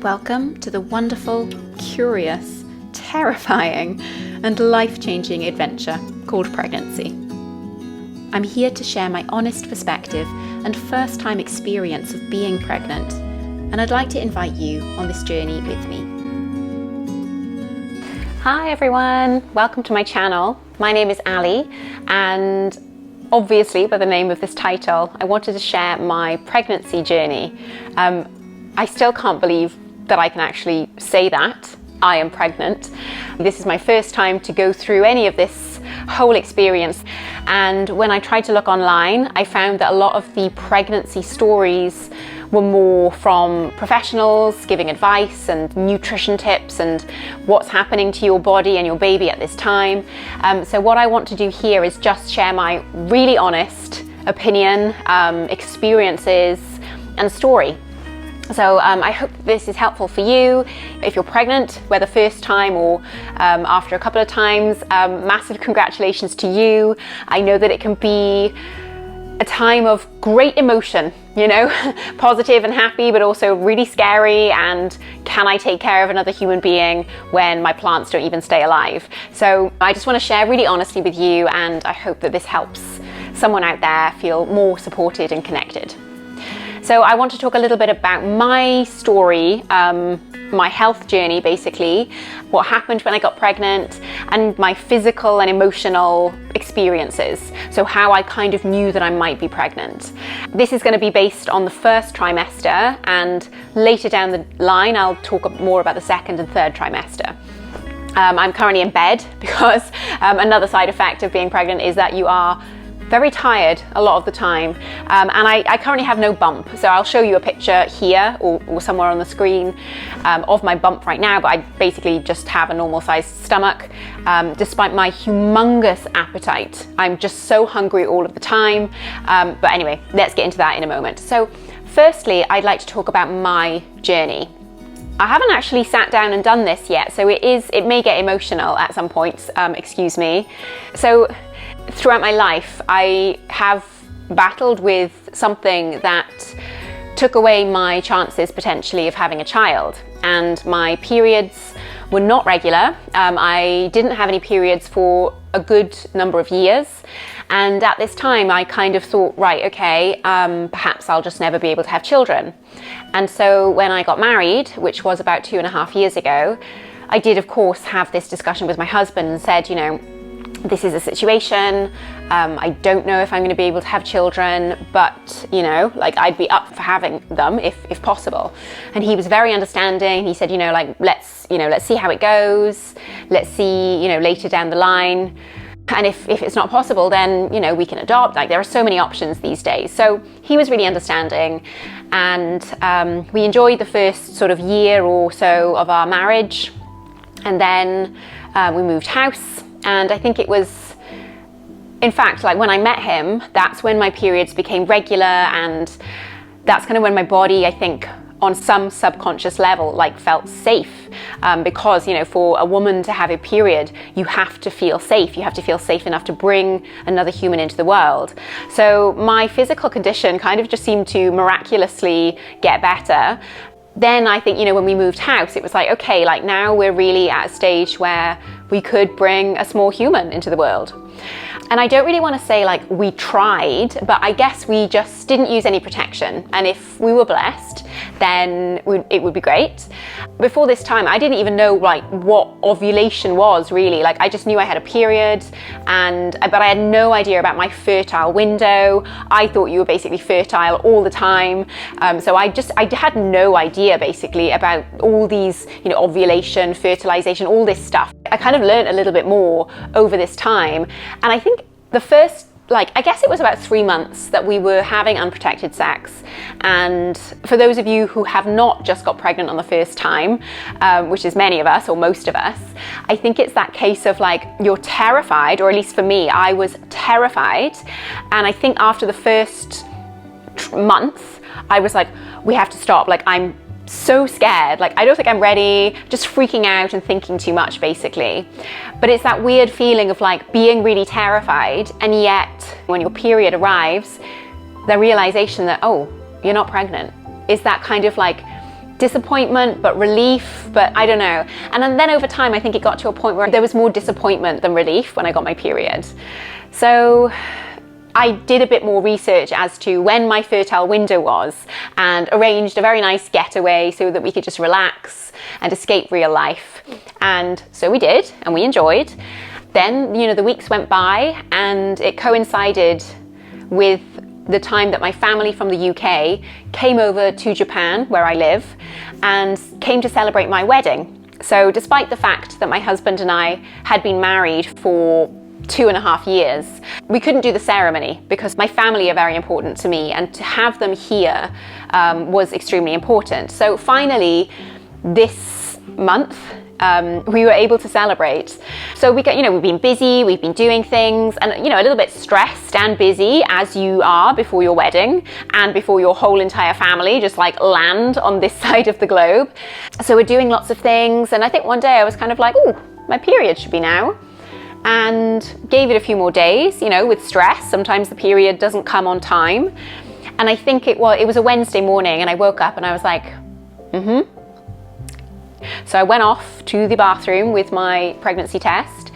welcome to the wonderful, curious, terrifying, and life-changing adventure called pregnancy. I'm here to share my honest perspective and first-time experience of being pregnant, and I'd like to invite you on this journey with me. Hi everyone, welcome to my channel. My name is Ali, and obviously by the name of this title, I wanted to share my pregnancy journey. I still can't believe that I can actually say that I am pregnant. This is my first time to go through any of this whole experience, and when I tried to look online, I found that a lot of the pregnancy stories were more from professionals giving advice and nutrition tips and what's happening to your body and your baby at this time. So what I want to do here is just share my really honest opinion, experiences and story. So I hope this is helpful for you. If you're pregnant, whether first time or after a couple of times, massive congratulations to you. I know that it can be a time of great emotion, you know, positive and happy, but also really scary. And can I take care of another human being when my plants don't even stay alive? So I just want to share really honestly with you, and I hope that this helps someone out there feel more supported and connected. So I want to talk a little bit about my story, my health journey basically, what happened when I got pregnant, and my physical and emotional experiences. So how I kind of knew that I might be pregnant. This is going to be based on the first trimester, and later down the line I'll talk more about the second and third trimester. I'm currently in bed because another side effect of being pregnant is that you are very tired a lot of the time, and I currently have no bump, so I'll show you a picture here or somewhere on the screen of my bump right now, but I basically just have a normal sized stomach. Despite my humongous appetite, I'm just so hungry all of the time, but anyway, let's get into that in a moment. So firstly, I'd like to talk about my journey. I haven't actually sat down and done this yet, so it may get emotional at some points, excuse me. So throughout my life, I have battled with something that took away my chances potentially of having a child, and my periods were not regular. I didn't have any periods for a good number of years, and at this time I kind of thought, right, okay, perhaps I'll just never be able to have children. And so when I got married, which was about 2.5 years ago, I did of course have this discussion with my husband and said, you know, this is a situation, I don't know if I'm going to be able to have children, but you know, like I'd be up for having them if possible. And he was very understanding. He said, you know, like let's see how it goes, let's see, you know, later down the line, and if it's not possible, then you know, we can adopt. Like there are so many options these days. So he was really understanding, and we enjoyed the first sort of year or so of our marriage, and then we moved house. And I think it was, in fact, like when I met him, that's when my periods became regular, and that's kind of when my body, I think, on some subconscious level, like felt safe, because, you know, for a woman to have a period, you have to feel safe. You have to feel safe enough to bring another human into the world. So my physical condition kind of just seemed to miraculously get better. Then I think, you know, when we moved house, it was like, okay, like now we're really at a stage where we could bring a small human into the world. And I don't really want to say like we tried, but I guess we just didn't use any protection. And if we were blessed, then it would be great. Before this time, I didn't even know like what ovulation was really. Like I just knew I had a period, but I had no idea about my fertile window. I thought you were basically fertile all the time. So I had no idea basically about all these, you know, ovulation, fertilization, all this stuff. I kind of learned a little bit more over this time. And I think the first, like, I guess it was about 3 months that we were having unprotected sex. And for those of you who have not just got pregnant on the first time, which is many of us or most of us, I think it's that case of like, you're terrified, or at least for me, I was terrified. And I think after the first month, I was like, we have to stop. Like, I'm so scared, like I don't think I'm ready, just freaking out and thinking too much basically. But it's that weird feeling of like being really terrified, and yet when your period arrives, the realization that, oh, you're not pregnant, is that kind of like disappointment, but relief, but I don't know. And then over time, I think it got to a point where there was more disappointment than relief when I got my period. So I did a bit more research as to when my fertile window was and arranged a very nice getaway so that we could just relax and escape real life. And so we did, and we enjoyed. Then, the weeks went by, and it coincided with the time that my family from the UK came over to Japan, where I live, and came to celebrate my wedding. So despite the fact that my husband and I had been married for 2.5 years, we couldn't do the ceremony because my family are very important to me, and to have them here was extremely important. So finally, this month, we were able to celebrate. So we've been busy, we've been doing things, and a little bit stressed and busy, as you are before your wedding and before your whole entire family just like land on this side of the globe. So we're doing lots of things, and I think one day I was kind of like, oh, my period should be now. And gave it a few more days, with stress. Sometimes the period doesn't come on time. And I think it was a Wednesday morning, and I woke up and I was like, So I went off to the bathroom with my pregnancy test,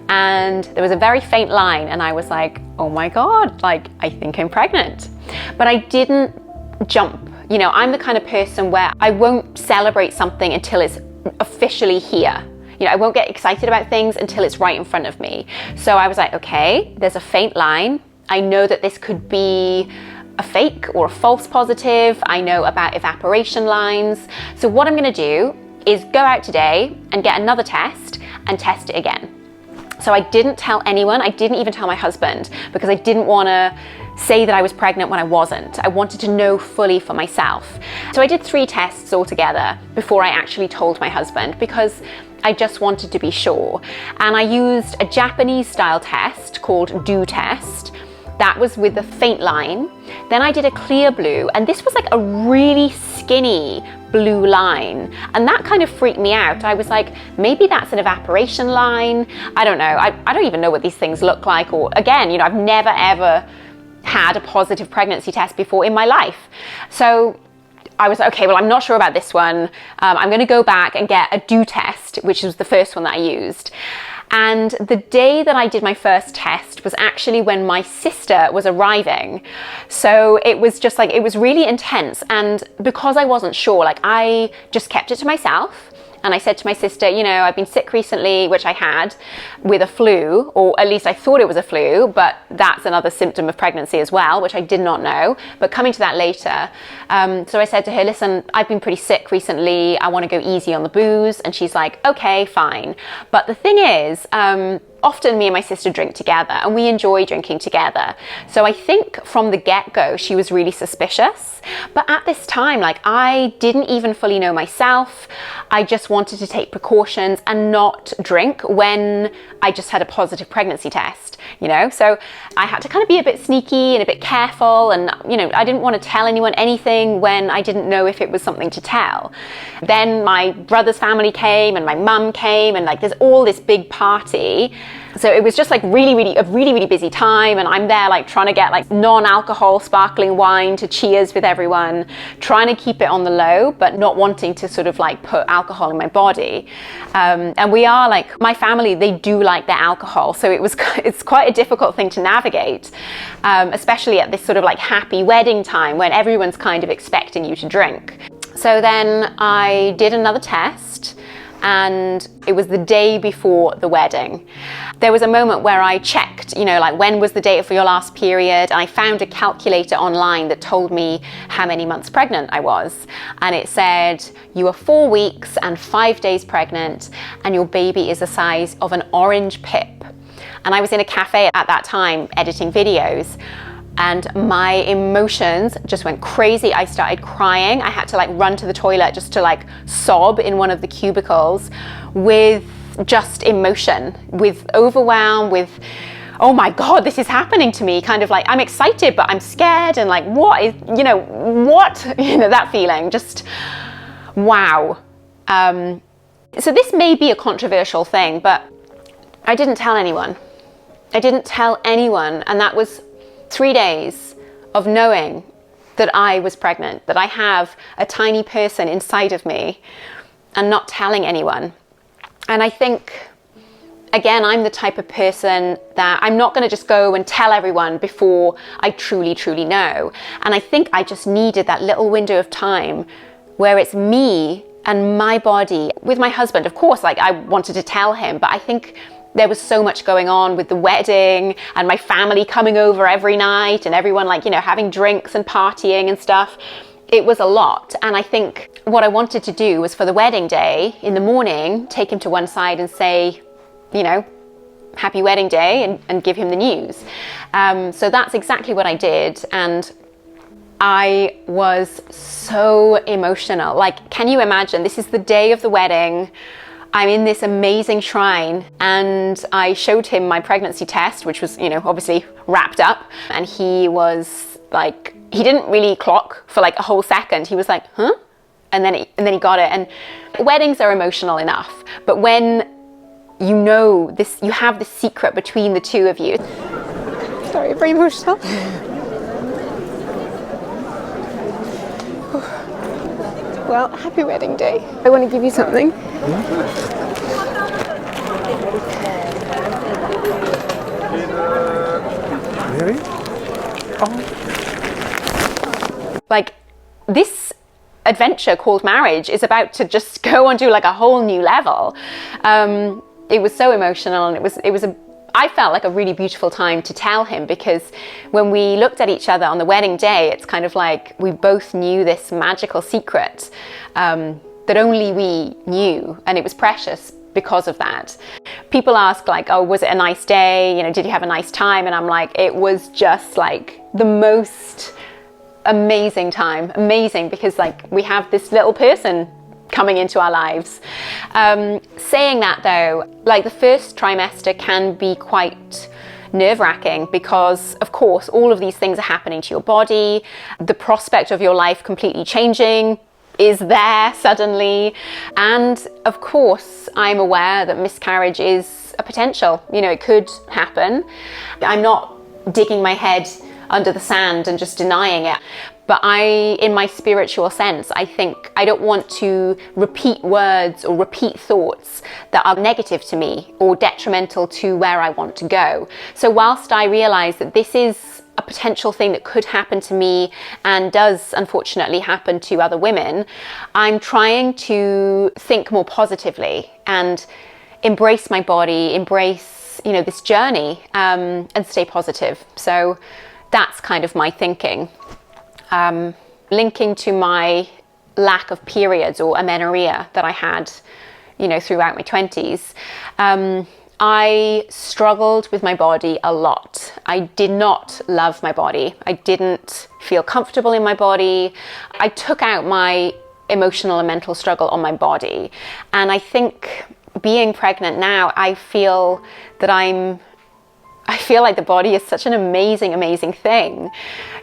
and there was a very faint line, and I was like, oh my God, I think I'm pregnant. But I didn't jump. I'm the kind of person where I won't celebrate something until it's officially here. I won't get excited about things until it's right in front of me. So I was like, okay, there's a faint line. I know that this could be a fake or a false positive. I know about evaporation lines. So what I'm going to do is go out today and get another test and test it again. So I didn't tell anyone. I didn't even tell my husband, because I didn't want to say that I was pregnant when I wasn't. I wanted to know fully for myself. So I did 3 tests altogether before I actually told my husband, because I just wanted to be sure. And I used a Japanese style test called DO test. That was with a faint line. Then I did a clear blue, and this was like a really skinny blue line. And that kind of freaked me out. I was like, maybe that's an evaporation line. I don't know. I don't even know what these things look like. Or again, I've never ever had a positive pregnancy test before in my life. So I was like, okay, well, I'm not sure about this one. I'm going to go back and get a DO test, which was the first one that I used. And the day that I did my first test was actually when my sister was arriving. So it was just like, it was really intense. And because I wasn't sure, I just kept it to myself. And I said to my sister, I've been sick recently, which I had, with a flu, or at least I thought it was a flu, but that's another symptom of pregnancy as well, which I did not know, but coming to that later. So I said to her, listen, I've been pretty sick recently. I want to go easy on the booze. And she's like, okay, fine. But the thing is, often me and my sister drink together, and we enjoy drinking together. So I think from the get-go, she was really suspicious. But at this time, I didn't even fully know myself. I just wanted to take precautions and not drink when I just had a positive pregnancy test, So I had to kind of be a bit sneaky and a bit careful, and, I didn't want to tell anyone anything when I didn't know if it was something to tell. Then my brother's family came, and my mum came, and there's all this big party. So it was just a really busy time, and I'm there trying to get non-alcohol sparkling wine to cheers with everyone, trying to keep it on the low, but not wanting to sort of put alcohol in my body. And we are my family, they do like their alcohol, so it's quite a difficult thing to navigate, especially at this sort of happy wedding time when everyone's kind of expecting you to drink. So then I did another test, and it was the day before the wedding. There was a moment where I checked, when was the date for your last period? And I found a calculator online that told me how many months pregnant I was. And it said, you are 4 weeks and 5 days pregnant, and your baby is the size of an orange pip. And I was in a cafe at that time editing videos, and my emotions just went crazy. I started crying. I had to run to the toilet just to sob in one of the cubicles with just emotion, with overwhelm, with, oh my God, this is happening to me. Kind of I'm excited, but I'm scared, and what is, that feeling, just wow. So this may be a controversial thing, but I didn't tell anyone. And that was 3 days of knowing that I was pregnant, that I have a tiny person inside of me, and not telling anyone. And I think, again, I'm the type of person that I'm not going to just go and tell everyone before I truly, truly know. And I think I just needed that little window of time where it's me and my body. With my husband, of course, like, I wanted to tell him, but I think there was so much going on with the wedding and my family coming over every night and everyone, like, you know, having drinks and partying and stuff. It was a lot. And I think what I wanted to do was, for the wedding day in the morning, take him to one side and say, you know, happy wedding day, and give him the news. So that's exactly what I did. And I was so emotional. Like, can you imagine? This is the day of the wedding. I'm in this amazing shrine, and I showed him my pregnancy test, which was, you know, obviously wrapped up. And he was like, he didn't really clock for like a whole second. He was like, huh? And then he got it. And weddings are emotional enough, but when you know this, you have this secret between the two of you. Sorry, very emotional. Well, happy wedding day. I want to give you something. Really? Oh. Like, this adventure called marriage is about to just go on to like a whole new level. It was so emotional, and I felt like a really beautiful time to tell him, because when we looked at each other on the wedding day, it's kind of like we both knew this magical secret that only we knew, and it was precious because of that. People ask, like, oh, was it a nice day? You know, did you have a nice time? And I'm like, it was just like the most amazing time. Amazing, because like we have this little person coming into our lives. Saying that though, like, the first trimester can be quite nerve-wracking, because of course all of these things are happening to your body. The prospect of your life completely changing is there suddenly, and of course I'm aware that miscarriage is a potential. You know, it could happen. I'm not digging my head under the sand and just denying it. But in my spiritual sense, I think I don't want to repeat words or repeat thoughts that are negative to me or detrimental to where I want to go. So whilst I realize that this is a potential thing that could happen to me, and does unfortunately happen to other women, I'm trying to think more positively and embrace my body, embrace, you know, this journey, and stay positive. So that's kind of my thinking. Linking to my lack of periods, or amenorrhea, that I had, you know, throughout my 20s. I struggled with my body a lot. I did not love my body. I didn't feel comfortable in my body. I took out my emotional and mental struggle on my body. And I think being pregnant now, I feel like the body is such an amazing, amazing thing.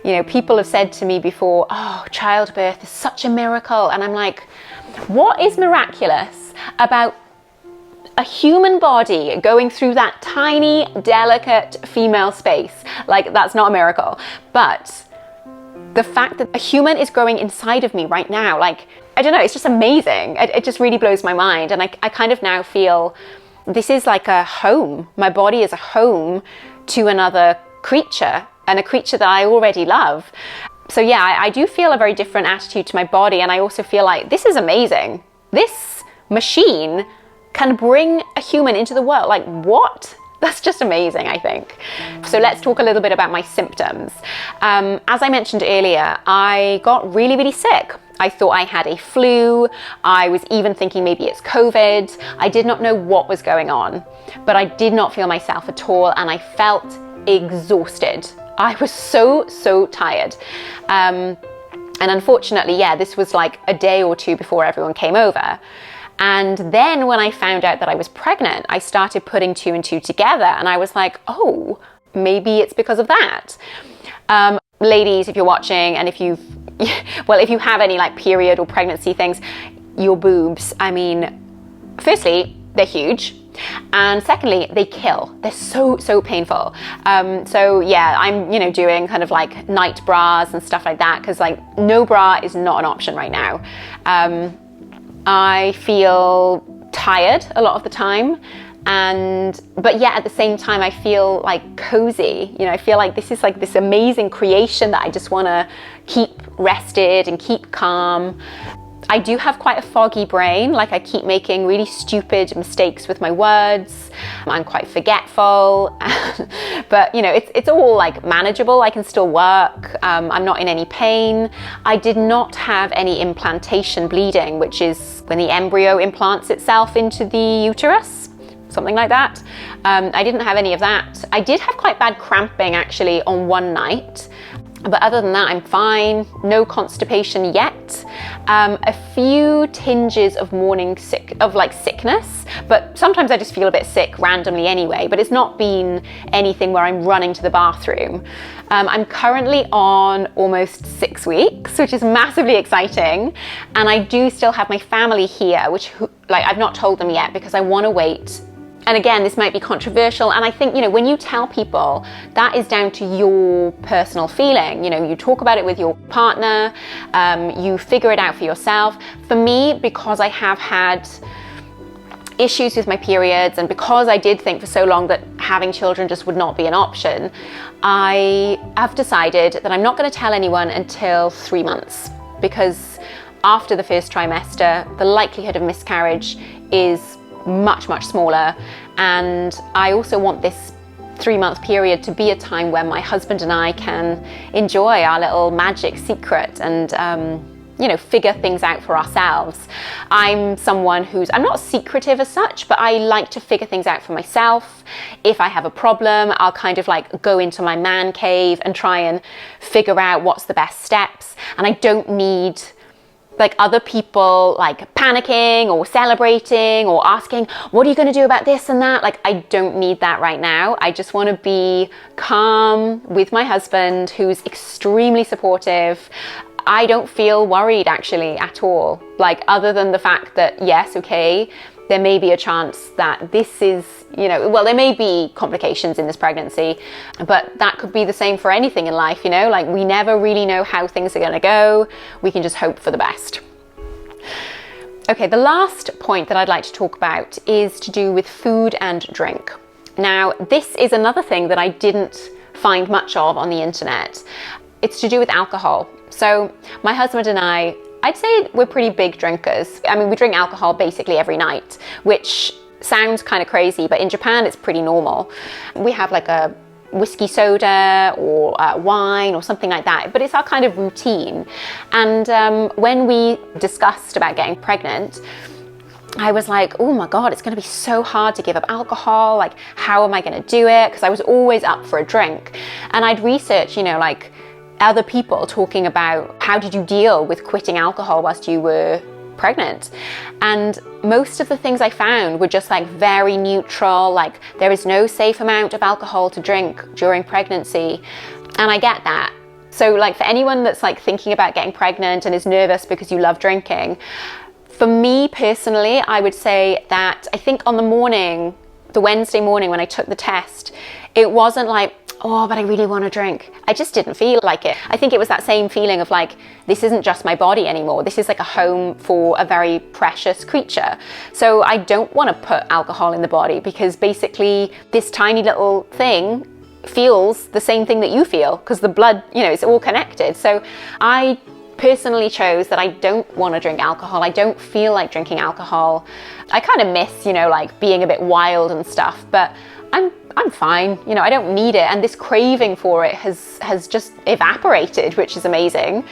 You know, people have said to me before, oh, childbirth is such a miracle. And I'm like, what is miraculous about a human body going through that tiny, delicate female space? Like, that's not a miracle. But the fact that a human is growing inside of me right now, like, I don't know, it's just amazing. It just really blows my mind. And I kind of now feel this is like a home. My body is a home to another creature, and a creature that I already love. So yeah, I do feel a very different attitude to my body, and I also feel like this is amazing. This machine can bring a human into the world. Like, what? That's just amazing, I think. So let's talk a little bit about my symptoms. As I mentioned earlier, I got really, really sick. I thought I had a flu. I was even thinking maybe it's COVID. I did not know what was going on, but I did not feel myself at all, and I felt exhausted. I was so tired. And unfortunately, yeah, this was like a day or two before everyone came over. And then when I found out that I was pregnant, I started putting two and two together, and I was like, oh, maybe it's because of that. Ladies, if you're watching, and if you have any like period or pregnancy things, your boobs, I mean, firstly, they're huge. And secondly, they kill. They're so painful. So yeah, I'm doing kind of like night bras and stuff like that, because like no bra is not an option right now. I feel tired a lot of the time, but yet at the same time I feel like cozy. I feel like this is like this amazing creation that I just want to keep rested and keep calm. I do have quite a foggy brain, like I keep making really stupid mistakes with my words. I'm quite forgetful, but it's all like manageable. I can still work. I'm not in any pain. I did not have any implantation bleeding, which is when the embryo implants itself into the uterus, something like that. I didn't have any of that. I did have quite bad cramping actually on one night. But other than that, I'm fine. No constipation yet. A few tinges of sickness, but sometimes I just feel a bit sick randomly anyway, but it's not been anything where I'm running to the bathroom. I'm currently on almost 6 weeks, which is massively exciting. And I do still have my family here, which I've not told them yet because I want to wait. And again, this might be controversial, and I think, when you tell people, that is down to your personal feeling. You talk about it with your partner, you figure it out for yourself. For me, because I have had issues with my periods, and because I did think for so long that having children just would not be an option, I have decided that I'm not going to tell anyone until 3 months, because after the first trimester, the likelihood of miscarriage is much smaller, and I also want this 3-month period to be a time when my husband and I can enjoy our little magic secret and figure things out for ourselves. I'm someone I'm not secretive as such, but I like to figure things out for myself. If I have a problem, I'll kind of like go into my man cave and try and figure out what's the best steps, and I don't need like other people like panicking or celebrating or asking, what are you going to do about this and that? Like, I don't need that right now. I just want to be calm with my husband, who's extremely supportive. I don't feel worried actually at all. Like, other than the fact that, yes, okay, there may be a chance that this is, there may be complications in this pregnancy, but that could be the same for anything in life, like we never really know how things are going to go. We can just hope for the best. Okay, the last point that I'd like to talk about is to do with food and drink. Now, this is another thing that I didn't find much of on the internet. It's to do with alcohol. So my husband and I'd say we're pretty big drinkers. I mean, we drink alcohol basically every night, which sounds kind of crazy, but in Japan it's pretty normal. We have like a whiskey soda or wine or something like that, but it's our kind of routine. And when we discussed about getting pregnant, I was like, oh my God, it's going to be so hard to give up alcohol. Like, how am I going to do it? Because I was always up for a drink. And I'd research, like other people talking about how did you deal with quitting alcohol whilst you were pregnant, and most of the things I found were just like very neutral, like there is no safe amount of alcohol to drink during pregnancy. And I get that. So like for anyone that's like thinking about getting pregnant and is nervous because you love drinking, for me personally, I would say that I think on the Wednesday morning when I took the test, it wasn't like, oh, but I really want to drink. I just didn't feel like it. I think it was that same feeling of like, this isn't just my body anymore. This is like a home for a very precious creature. So I don't want to put alcohol in the body, because basically this tiny little thing feels the same thing that you feel, because the blood, it's all connected. So I personally chose that I don't want to drink alcohol. I don't feel like drinking alcohol. I kind of miss, like being a bit wild and stuff, but I'm fine, I don't need it, and this craving for it has just evaporated, which is amazing.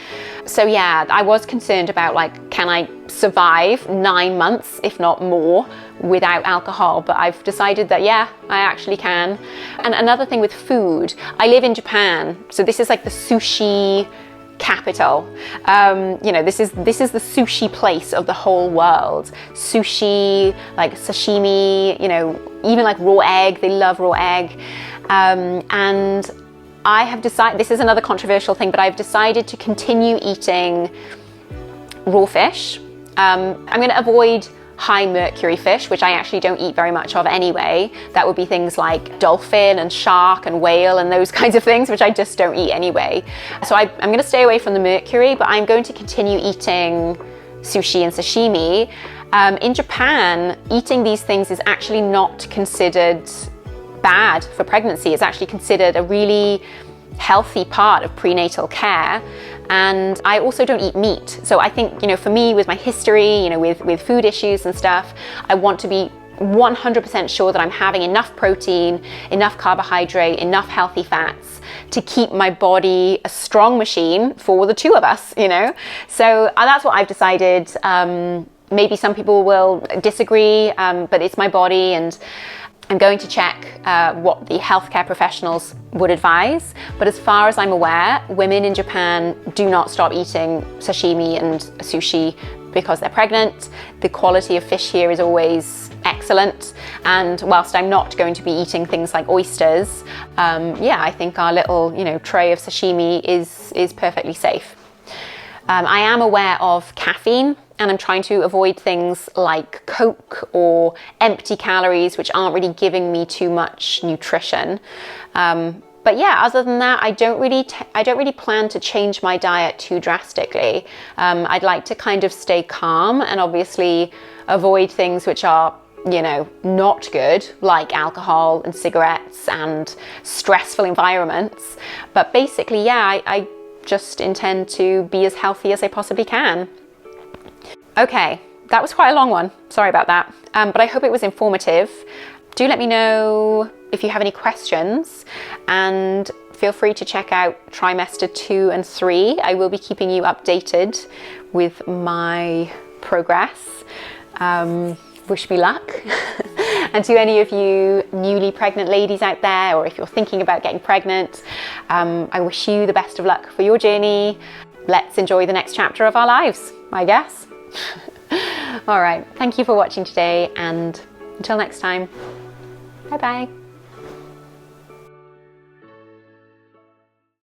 So yeah, I was concerned about like, can I survive 9 months, if not more, without alcohol? But I've decided that yeah, I actually can. And another thing with food, I live in Japan, so this is like the sushi capital. This is the sushi place of the whole world. Sushi, like sashimi, even like raw egg, they love raw egg. And I have decided, this is another controversial thing, but I've decided to continue eating raw fish. I'm going to avoid high mercury fish, which I actually don't eat very much of anyway. That would be things like dolphin and shark and whale and those kinds of things, which I just don't eat anyway. So I'm going to stay away from the mercury, but I'm going to continue eating sushi and sashimi. In Japan, eating these things is actually not considered bad for pregnancy. It's actually considered a really healthy part of prenatal care. And I also don't eat meat. So I think, for me, with my history, with food issues and stuff, I want to be 100% sure that I'm having enough protein, enough carbohydrate, enough healthy fats to keep my body a strong machine for the two of us, So that's what I've decided. Maybe some people will disagree, but it's my body, and I'm going to check what the healthcare professionals would advise. But as far as I'm aware, women in Japan do not stop eating sashimi and sushi because they're pregnant. The quality of fish here is always excellent. And whilst I'm not going to be eating things like oysters, I think our little, tray of sashimi is perfectly safe. I am aware of caffeine, and I'm trying to avoid things like Coke or empty calories, which aren't really giving me too much nutrition. But other than that, I don't really plan to change my diet too drastically. I'd like to kind of stay calm and obviously avoid things which are, not good, like alcohol and cigarettes and stressful environments. But basically, I just intend to be as healthy as I possibly can. Okay, that was quite a long one. Sorry about that. But I hope it was informative. Do let me know if you have any questions, and feel free to check out trimester 2 and 3. I will be keeping you updated with my progress. Wish me luck. And to any of you newly pregnant ladies out there, or if you're thinking about getting pregnant, I wish you the best of luck for your journey. Let's enjoy the next chapter of our lives, I guess. All right, thank you for watching today, and until next time, bye bye.